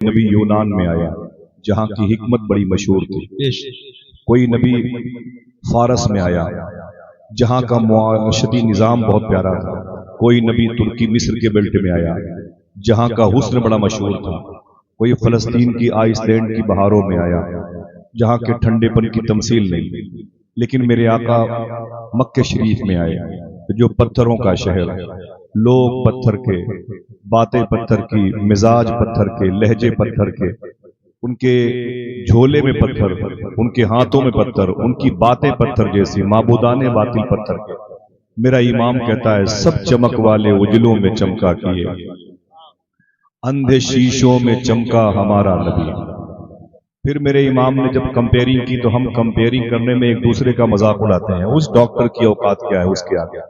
نبی یونان میں آیا جہاں کی حکمت بڑی مشہور تھی، کوئی نبی فارس میں آیا جہاں کا معاشرتی نظام بہت پیارا تھا، کوئی نبی ترکی مصر کے بیلٹ میں آیا جہاں کا حسن بڑا مشہور تھا، کوئی فلسطین کی آئس لینڈ کی بہاروں میں آیا جہاں کے ٹھنڈے پن کی تمثیل نہیں، لیکن میرے آقا مکہ شریف میں آئے جو پتھروں کا شہر ہے، لوگ پتھر کے، باتیں پتھر کی، مزاج پتھر کے، لہجے پتھر کے، ان کے جھولے میں پتھر، ان کے ہاتھوں میں پتھر، ان کی باتیں پتھر جیسی، معبودان باطل پتھر کے۔ میرا امام کہتا ہے سب چمک والے اجلوں میں چمکا کیے، اندھے شیشوں میں چمکا ہمارا نبی۔ پھر میرے امام نے جب کمپیرنگ کی تو ہم کمپیرنگ کرنے میں ایک دوسرے کا مذاق اڑاتے ہیں، اس ڈاکٹر کی اوقات کیا ہے اس کے آگے،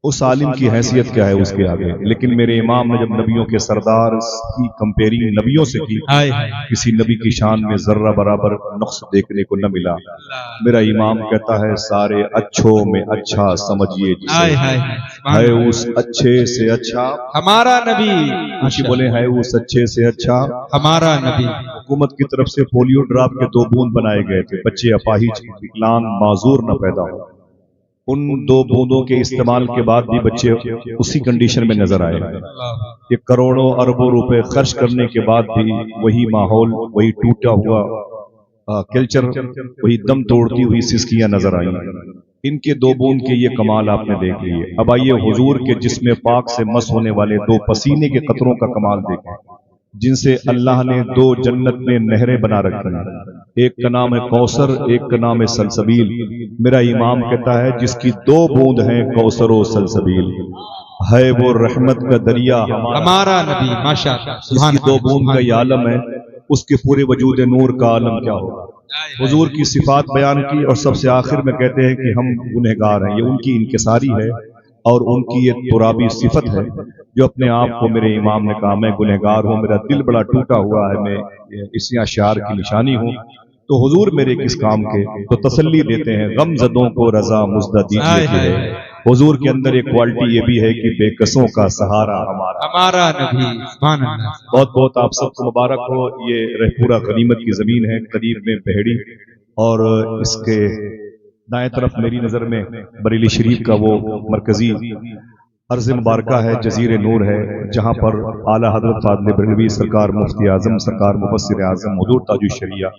اس عالم کی حیثیت کیا ہے اس کے آگے، لیکن میرے امام نے جب نبیوں کے سردار کی کمپیرنگ نبیوں سے کی، کسی نبی کی شان میں ذرہ برابر نقص دیکھنے کو نہ ملا۔ میرا امام کہتا ہے سارے اچھوں میں اچھا سمجھیے جسے، ہے اس اچھے سے اچھا ہمارا نبی، کچھ بولے ہے اس اچھے سے اچھا ہمارا نبی۔ حکومت کی طرف سے پولیو ڈراپ کے 2 بوند بنائے گئے تھے، بچے اپاہج، وکلانگ، معذور نہ پیدا ہو، ان 2 بوندوں کے استعمال کے بعد بھی بچے اسی کنڈیشن میں نظر آئے کہ کروڑوں اربوں روپے خرچ کرنے کے بعد بھی وہی ماحول، وہی ٹوٹا ہوا کلچر، وہی دم توڑتی ہوئی سسکیاں نظر آئیں۔ ان کے 2 بوند کے یہ کمال آپ نے دیکھ لیے، اب آئیے حضور کے جسم پاک سے مس ہونے والے 2 پسینے کے قطروں کا کمال دیکھیں، جن سے اللہ نے 2 جنت میں نہریں بنا رکھی ہیں، ایک کا نام ہے کوثر، ایک کا نام ہے سلسبیل۔ میرا امام کہتا ہے جس کی 2 بوند ہیں کوثر و سلسبیل، ہے وہ رحمت کا دریا ہمارا نبی، ماشاءاللہ، جس کی 2 بوند کا یہ عالم ہے، اس کے پورے وجود نور کا عالم کیا ہوگا۔ حضور کی صفات بیان کی اور سب سے آخر میں کہتے ہیں کہ ہم گنہگار ہیں، یہ ان کی انکساری ہے اور ان کی یہ ترابی صفت ہے جو اپنے آپ کو، میرے امام نے کہا میں گنہگار ہوں، میرا دل بڑا ٹوٹا ہوا ہے، میں اسی اشعار کی نشانی ہوں، تو حضور میرے کس کام کے، تو تسلی دیتے ہیں غم زدوں کو رضا مزدہ دیجیے کہ ہے۔ حضور کے اندر ایک کوالٹی یہ بھی ہے کہ بے کسوں کا سہارا ہمارا نبی، سبحان اللہ۔ بہت بہت آپ سب کو مبارک ہو۔ یہ رہپورہ غنیمت کی زمین ہے، قریب میں بہڑی، اور اس کے دائیں طرف میری نظر میں بریلی شریف کا وہ مرکزی عرض مبارکہ ہے، جزیر نور ہے، جہاں پر اعلیٰ حضرت فاضل بریلوی سرکار مفتی اعظم، سرکار مفسر اعظم حضور تاج الشریعہ،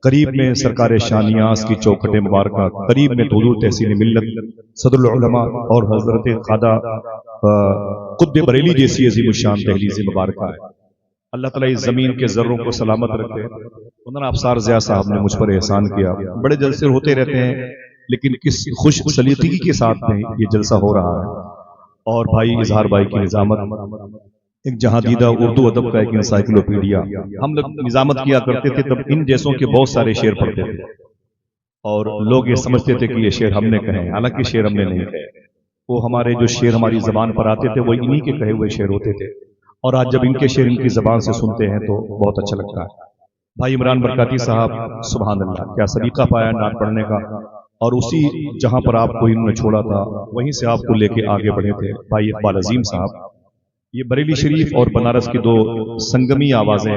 قریب میں سرکار شانیاس کی چوکھٹ مبارکہ، قریب میں حضور تحسین ملت صدر العلماء اور حضرت خواجہ قطب بریلی جیسی عظیم الشان دہلیز مبارکہ ہے۔ اللہ تعالیٰ اس زمین کے ذروں کو سلامت رکھے۔ مولانا افسار ضیاء صاحب نے مجھ پر احسان کیا، بڑے جلسے ہوتے رہتے ہیں لیکن کس خوش سلیقگی کے ساتھ میں یہ جلسہ ہو رہا ہے، اور بھائی اظہار بھائی کی نظامت، ایک جہاں دیدہ اردو ادب کا ایک انسائکلوپیڈیا، ہم لوگ نظامت کیا کرتے تھے تب ان جیسوں کے بہت سارے شعر پڑھتے تھے اور لوگ یہ سمجھتے تھے کہ یہ شعر ہم نے کہے، حالانکہ شعر ہم نے نہیں کہے، وہ ہمارے جو شعر ہماری زبان پر آتے تھے وہ انہی کے کہے ہوئے شعر ہوتے تھے، اور آج جب ان کے شعر ان کی زبان سے سنتے ہیں تو بہت اچھا لگتا ہے۔ بھائی عمران برکاتی صاحب، سبحان اللہ، کیا سلیقہ پایا نعت پڑھنے کا، اور اسی جہاں پر آپ کو انہوں نے چھوڑا تھا وہیں سے آپ کو لے کے آگے بڑھے تھے۔ بھائی اقبال عظیم صاحب، یہ بریلی شریف اور بنارس کی 2 سنگمی آوازیں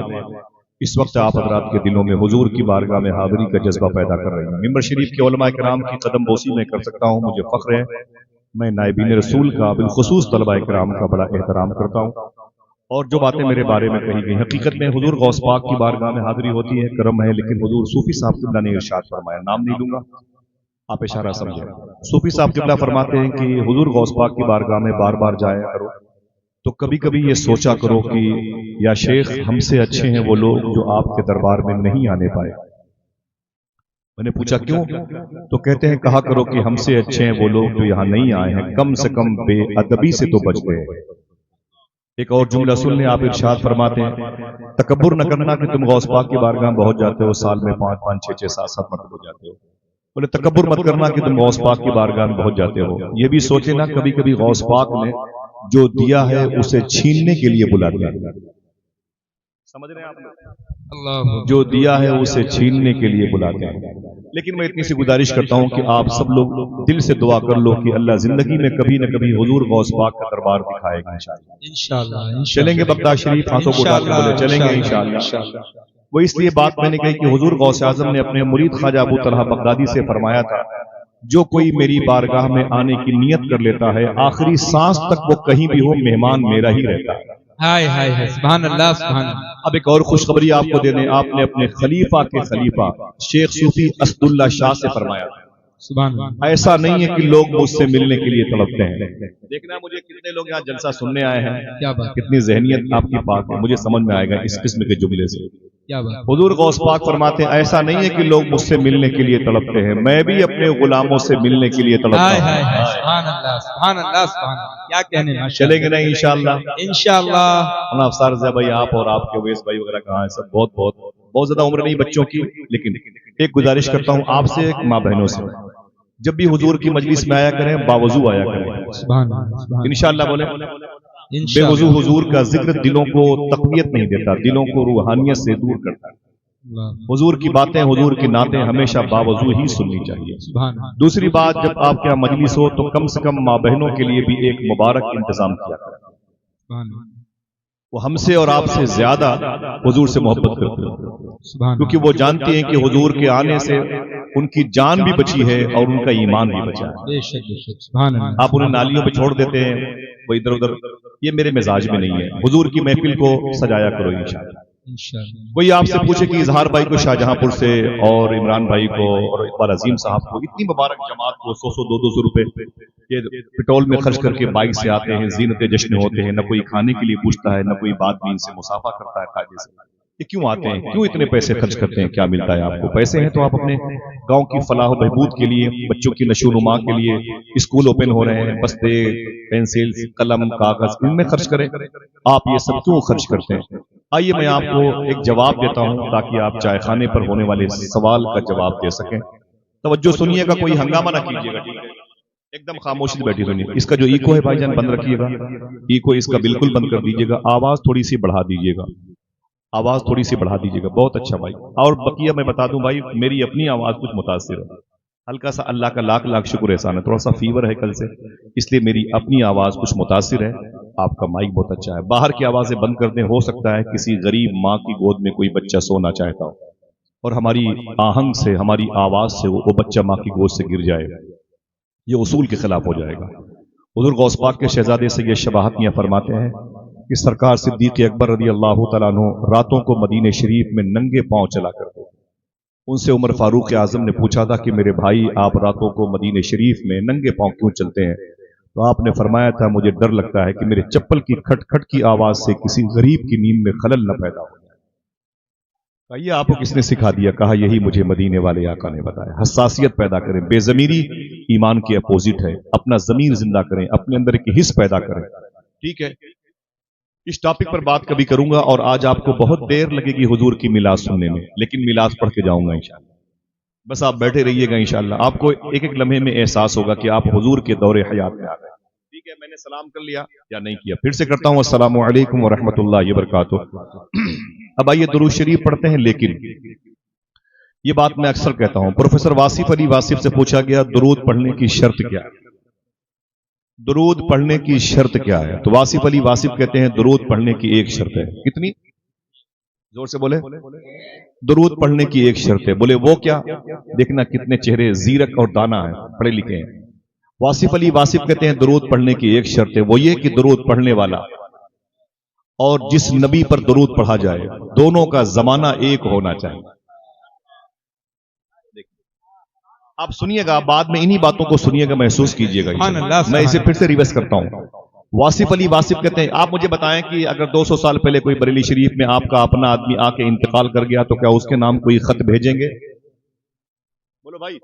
اس وقت آپ حضرات کے دلوں میں حضور کی بارگاہ میں حاضری کا جذبہ پیدا کر رہی ہیں۔ ممبر شریف کے علماء کرام کی قدم بوسی میں کر سکتا ہوں، مجھے فخر ہے۔ میں نائبین رسول کا، بالخصوص طلباء کرام کا بڑا احترام کرتا ہوں، اور جو باتیں میرے بارے میں کہی گئی، حقیقت میں حضور غوث پاک کی بارگاہ میں حاضری ہوتی ہے، کرم ہے، لیکن حضور صوفی صاحب قبلہ نے ارشاد فرمایا، نام نہیں لوں گا، آپ اشارہ سمجھیں، صوفی صاحب قبلہ فرماتے ہیں کہ حضور غوث پاک کی بارگاہ میں بار بار جایا کرو تو کبھی کبھی یہ سوچا کرو کہ یا شیخ ہم سے اچھے ہیں وہ لوگ جو آپ کے دربار میں نہیں آنے پائے۔ میں نے پوچھا کیوں؟ تو کہتے ہیں کہا کرو کہ ہم سے اچھے ہیں وہ لوگ جو یہاں نہیں آئے ہیں، کم سے کم بے ادبی سے تو بچ گئے۔ ایک اور جملہ سن لیں، آپ ارشاد فرماتے ہیں تکبر نہ کرنا کہ تم غوث پاک کی بارگاہ میں پہنچ جاتے ہو، سال میں 5 5 6 6 7 مرتبہ جاتے ہو، بولے تکبر مت کرنا کہ تم غوث پاک کی بارگاہ میں پہنچ جاتے ہو، یہ بھی سوچے نا کبھی کبھی غوث پاک نے جو دیا ہے اسے چھیننے کے لیے بلا دیا۔ سمجھ رہے ہیں آپ؟ اللہ جو دیا ہے اسے چھیننے کے لیے بلاتے ہیں۔ لیکن میں اتنی سی گزارش کرتا ہوں کہ آپ سب لوگ دل سے دعا کر لو کہ اللہ زندگی میں کبھی نہ کبھی حضور غوث پاک کا دربار دکھائے گا انشاءاللہ۔ انشاءاللہ چلیں گے بغداد شریف، ہاتھوں کو اٹھا کے بولے چلیں گے انشاءاللہ۔ وہ اس لیے بات میں نے کہی کہ حضور غوث اعظم نے اپنے مرید خواجہ ابو طلحہ بغدادی سے فرمایا تھا، جو کوئی میری بارگاہ میں آنے کی نیت کر لیتا ہے آخری سانس تک وہ کہیں بھی ہو مہمان میرا ہی رہتا ہے۔ ہائے ہائے ہائے، سبحان اللہ سبحان اللہ۔ اب ایک اور خوشخبری آپ کو دے دیں، آپ نے اپنے خلیفہ کے خلیفہ شیخ صوفی اسد اللہ شاہ سے فرمایا تھا، سبحان اللہ۔ ایسا نہیں ہے کہ لوگ مجھ سے ملنے کے لیے تڑپتے ہیں۔ دیکھنا مجھے کتنے لوگ یہاں جلسہ سننے آئے ہیں، کیا بات، کتنی ذہنیت آپ کی پاک ہے، مجھے سمجھ میں آئے گا اس قسم کے جملے سے۔ کیا بات، حضور غوث پاک فرماتے ہیں ایسا نہیں ہے کہ لوگ مجھ سے ملنے کے لیے تڑپتے ہیں، میں بھی اپنے غلاموں سے ملنے کے لیے تڑپتا ہائے ہوں۔ ہائے ہائے، سبحان اللہ سبحان اللہ سبحان اللہ۔ کیا کہنے، ماشاءاللہ۔ چلیں گے نہیں انشاءاللہ؟ انشاءاللہ۔ ہم افسار رضا بھائی آپ اور آپ کے ویس بھائی وغیرہ کہاں ہیں، سب بہت زیادہ عمر نہیں بچوں کی، لیکن ایک گزارش کرتا ہوں آپ سے، ایک ماں بہنوں سے، جب بھی حضور کی مجلس میں آیا کریں باوضو آیا کریں سبحان اللہ سبحان انشاءاللہ۔ بولے اللہ۔ بے وضو حضور کا ذکر دلوں کو تقویت نہیں دیتا، دلوں کو روحانیت سے دور کرتا ہے۔ حضور کی باتیں، حضور کی نعتیں ہمیشہ باوضو ہی سننی چاہیے۔ سبحان اللہ۔ دوسری بات، جب آپ کے یہاں مجلس ہو تو کم سے کم ماں بہنوں کے لیے بھی ایک مبارک انتظام کیا کریں، سبحان اللہ وہ ہم سے اور آپ سے زیادہ حضور سے محبت کرتے ہیں، سبحان اللہ۔ کیونکہ وہ جانتی ہیں کہ حضور کے آنے سے ان کی جان بھی بچی ہے اور ان کا ایمان بھی بچا ہے۔ بے شک بے شک، سبحان اللہ۔ آپ انہیں نالیوں پہ چھوڑ دیتے ہیں، وہ ادھر ادھر، یہ میرے مزاج میں نہیں ہے۔ حضور کی محفل کو سجایا کرو انشاءاللہ۔ انشاءاللہ۔ کوئی آپ سے پوچھے کہ اظہار بھائی کو شاہجہاں پور سے اور عمران بھائی کو اور اقبال عظیم صاحب کو اتنی مبارک جماعت کو 100 200 روپے یہ پٹرول میں خرچ کر کے بائک سے آتے ہیں، زینت جشن ہوتے ہیں، نہ کوئی کھانے کے لیے پوچھتا ہے، نہ کوئی بات بھی ان سے مسافہ کرتا ہے قاعدے سے، یہ کیوں آتے ہیں، کیوں اتنے پیسے خرچ کرتے ہیں، کیا ملتا ہے آپ کو؟ پیسے ہیں تو آپ اپنے گاؤں کی فلاح و بہبود کے لیے، بچوں کی نشو و نما کے لیے، اسکول اوپن ہو رہے ہیں، بستے، پینسل، قلم، کاغذ ان میں خرچ کریں، آپ یہ سب کیوں خرچ کرتے ہیں؟ آئیے میں آپ کو ایک جواب دیتا ہوں تاکہ آپ چائے خانے پر ہونے والے سوال کا جواب دے سکیں۔ توجہ سنیے گا، کوئی ہنگامہ نہ کیجیے گا، ٹھیک ہے؟ ایک دم خاموشی سے بیٹھی سنیے۔ اس کا جو ایکو ہے بھائی جان بند رکھیے گا، ایکو اس کا بالکل بند کر دیجیے گا، آواز تھوڑی سی بڑھا دیجیے گا، آواز تھوڑی سی بڑھا دیجیے گا، بہت اچھا بھائی۔ اور بقیہ میں بتا دوں بھائی، میری اپنی آواز کچھ متاثر ہے، ہلکا سا، اللہ کا لاکھ لاکھ شکر احسان ہے، تھوڑا سا فیور ہے کل سے، اس لیے میری اپنی آواز کچھ متاثر ہے۔ آپ کا مائک بہت اچھا ہے، باہر کی آوازیں بند کر دیں، ہو سکتا ہے کسی غریب ماں کی گود میں کوئی بچہ سونا چاہتا ہو اور ہماری آہنگ سے، ہماری آواز سے وہ بچہ ماں کی گود سے گر جائے، یہ اصول کے خلاف ہو جائے گا۔ حضور غوث پاک کے شہزادے سے یہ شباہت میاں فرماتے ہیں کہ سرکار صدیق اکبر رضی اللہ تعالیٰ عنہ راتوں کو مدینہ شریف میں ننگے پاؤں چلا کرتے تھے۔ ان سے عمر فاروق اعظم نے پوچھا تھا کہ میرے بھائی آپ راتوں کو مدینہ شریف میں ننگے پاؤں کیوں چلتے ہیں؟ تو آپ نے فرمایا تھا مجھے ڈر لگتا ہے کہ میرے چپل کی کھٹ کھٹ کی آواز سے کسی غریب کی نیند میں خلل نہ پیدا ہو جائے۔ کہیے آپ کو کس نے سکھا دیا؟ کہا یہی مجھے مدینے والے آقا نے بتایا۔ حساسیت پیدا کریں، بے ضمیری ایمان کی اپوزٹ ہے، اپنا ضمیر زندہ کریں، اپنے اندر ایک حس پیدا کریں، ٹھیک ہے؟ اس ٹاپک پر بات کبھی کروں گا، اور آج آپ کو بہت دیر لگے گی حضور کی میلاد سننے میں، لیکن میلاد پڑھ کے جاؤں گا انشاءاللہ۔ بس آپ بیٹھے رہیے گا انشاءاللہ، آپ کو ایک ایک لمحے میں احساس ہوگا کہ آپ حضور کے دور حیات میں آ گئے۔ ٹھیک ہے، میں نے سلام کر لیا یا نہیں کیا؟ پھر سے کرتا ہوں، السلام علیکم ورحمۃ اللہ وبرکاتہ۔ اب آئیے درود شریف پڑھتے ہیں، لیکن یہ بات میں اکثر کہتا ہوں، پروفیسر واصف علی واصف سے پوچھا گیا درود پڑھنے کی شرط کیا ہے؟ درود پڑھنے کی شرط کیا ہے؟ تو واصف علی واصف کہتے ہیں درود پڑھنے کی ایک شرط ہے۔ کتنی؟ زور سے بولے۔ درود پڑھنے کی ایک شرط ہے۔ بولے وہ کیا؟ دیکھنا کتنے چہرے زیرک اور دانا ہیں، پڑھے لکھے ہیں۔ واصف علی واصف کہتے ہیں درود پڑھنے کی ایک شرط ہے، وہ یہ کہ درود پڑھنے والا اور جس نبی پر درود پڑھا جائے دونوں کا زمانہ ایک ہونا چاہیے۔ آپ سنیے گا، بعد میں انہی باتوں کو سنیے گا، محسوس کیجئے گا۔ میں اسے پھر سے ریورس کرتا ہوں۔ واصف علی واصف کہتے ہیں آپ مجھے بتائیں کہ اگر 200 سال پہلے کوئی بریلی شریف میں آپ کا اپنا آدمی آ کے انتقال کر گیا تو کیا اس کے نام کوئی خط بھیجیں گے؟ بولو بھائی،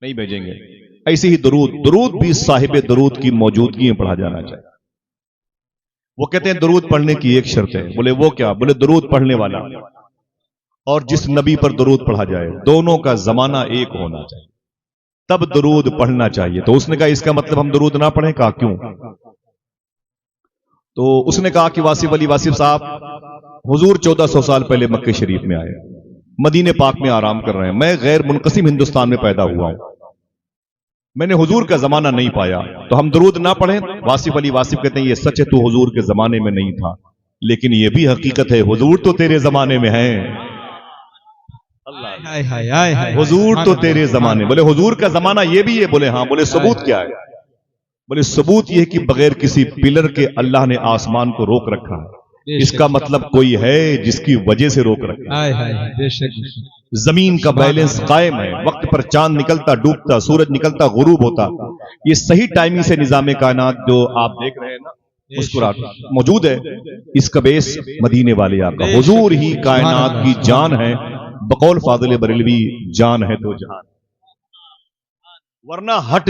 نہیں بھیجیں گے۔ ایسے ہی درود بھی صاحب درود کی موجودگی میں پڑھا جانا چاہیے۔ وہ کہتے ہیں درود پڑھنے کی ایک شرط ہے۔ بولے وہ کیا؟ بولے درود پڑھنے والا اور جس نبی پر درود پڑھا جائے دونوں کا زمانہ ایک ہونا چاہیے، تب درود پڑھنا چاہیے۔ تو اس نے کہا اس کا مطلب ہم درود نہ پڑھیں؟ کہا کیوں؟ تو اس نے کہا کہ واصف علی واصف صاحب حضور 1400 سال پہلے مکہ شریف میں آئے، مدینے پاک میں آرام کر رہے ہیں، میں غیر منقسم ہندوستان میں پیدا ہوا ہوں، میں نے حضور کا زمانہ نہیں پایا، تو ہم درود نہ پڑھیں؟ واصف علی واصف کہتے ہیں یہ سچ ہے، تو حضور کے زمانے میں نہیں تھا، لیکن یہ بھی حقیقت ہے حضور تو تیرے زمانے میں ہیں، حضور تو تیرے زمانے۔ بولے حضور کا زمانہ یہ بھی ہے؟ بولے ہاں۔ بولے ثبوت کیا ہے؟ بولے ثبوت یہ کہ بغیر کسی پلر کے اللہ نے آسمان کو روک رکھا ہے، اس کا مطلب کوئی ہے جس کی وجہ سے روک رکھا ہے۔ زمین کا بیلنس قائم ہے، وقت پر چاند نکلتا ڈوبتا، سورج نکلتا غروب ہوتا، یہ صحیح ٹائمنگ سے نظام کائنات جو آپ دیکھ رہے ہیں نا مسکراہٹ موجود ہے، اس کا بیس مدینے والے آقا حضور ہی کائنات کی جان ہے، بقول فاضل بریلوی جان ہے تو جہان، ورنہ ہٹ